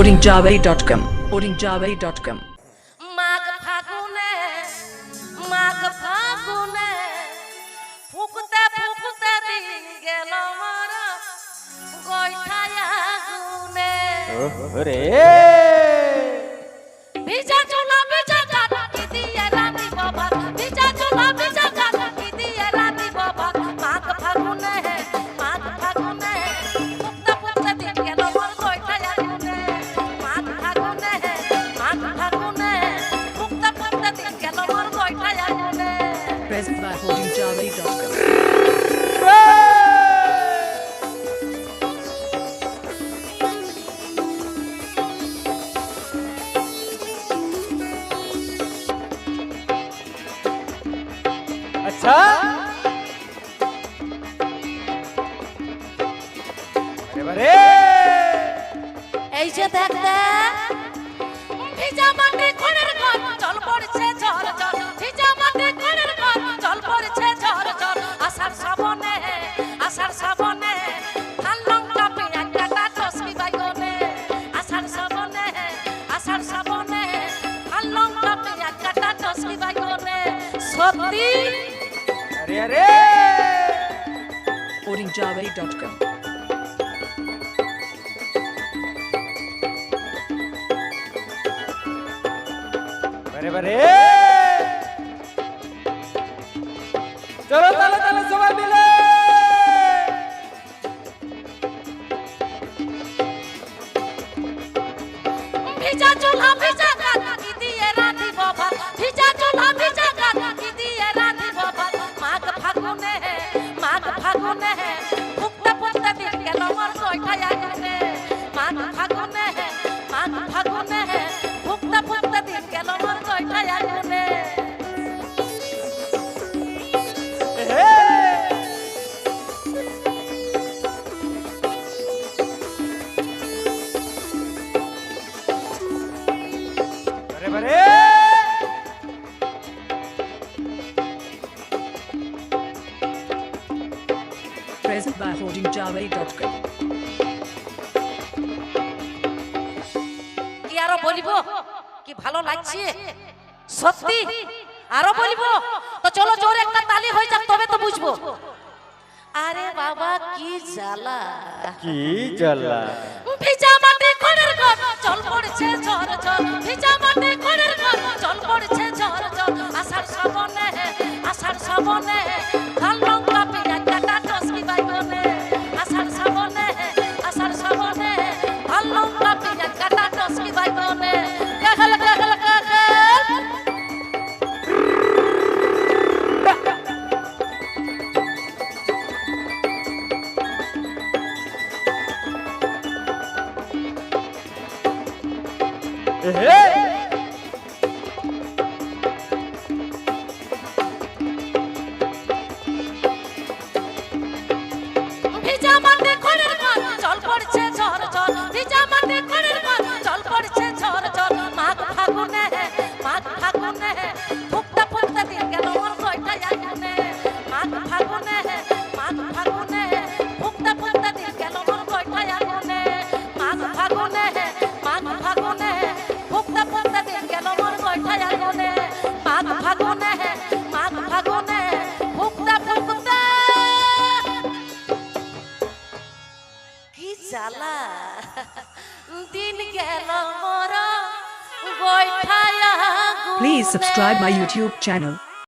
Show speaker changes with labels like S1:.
S1: Audiojaveri.com Audiojaveri.com
S2: মাঘ ফাগুনে ফুকতে ফুকতে দিন গেল মোর গয়ঠায় আগুনে
S3: রে
S2: ভিজা চুলা ভিজা কাটি দিয়ে রাতি বাবা ভিজা চুলা ভিজা কাটি দিয়ে রাতি বাবা মাঘ ফাগুনে ফুকতে ফুকতে দিন গেল মোর গয়ঠায় আগুনে মাঘ ফাগুনে ফুকতে ফুকতে দিন গেল মোর গয়ঠায় আগুনে
S1: Present by Audiojaveri.com
S3: अच्छा अरे बरे
S2: এই যে দেখতে ভিজা মাটি খড়ের ঘর জল পড়ছে ঝড় ঝড় ভিজা মাটি খড়ের ঘর জল পড়ছে ঝড় ঝড় আষাঢ় শ্রাবণে ধান লঙ্কা পেঁয়াজ কাটা টসকি বাইগনে আষাঢ় শ্রাবণে ধান লঙ্কা পেঁয়াজ কাটা টসকি বাইগনে সত্যি
S3: अरे अरे
S1: Audiojaveri.com
S3: बरे बरे चलो चलो चलो सब मिले
S2: ভিজা চুলা ভিজা কাটি দিয়ে রাধি বাবা ভিজা চুলা ভিজা কাটি দিয়ে রাধি বাবা মাঘ ফাগুনে ফুকতে ফুকতে দিন গেল মোর গয়ঠায় আগুনে মাঘ ফাগুনে ফুকতে ফুকতে দিন গেল মোর গয়ঠায় আগুনে
S3: बरे बरे
S1: Present by Audiojaveri.com
S2: কি আরো বলিবো কি ভালো লাগছে সত্যি আরো বলিবো তো চলো জোরে একটা তালি হয়ে যাক তবে তো বুঝবো আরে বাবা কি জ্বালা
S3: की जला
S2: ভিজা মাটি খড়ের ঘর জল পড়ছে ঝড় ঝড় ভিজা মাটি খড়ের ঘর জল পড়ছে ঝড় ঝড় আষাঢ় শ্রাবণে ধান লঙ্কা পেঁয়াজ কাটা টসকি বাইগনে আষাঢ় শ্রাবণে ধান লঙ্কা পেঁয়াজ কাটা টসকি বাইগনে কাকাল ভিজা মাটি খড়ের ঘর জল পড়ছে ঝড় ঝড় ভিজা মাটি খড়ের ঘর জল পড়ছে ঝড় ঝড় মাঘ ফাগুনে ফুকতে ফুকতে দিন গেল মোর গয়ঠায় আগুনে মাঘ ফাগুনে ফুকতে ফুকতে দিন গেল মোর গয়ঠায় আগুনে মাঘ ফাগুনে ফুকতে ফুকতে দিন গেল মোর গয়ঠায় আগুনে মাঘ ফাগুনে ফুকতে ফুকতে কি জ্বালা দিন গেল মোর গয়ঠায় আগুনে
S1: Please subscribe my YouTube channel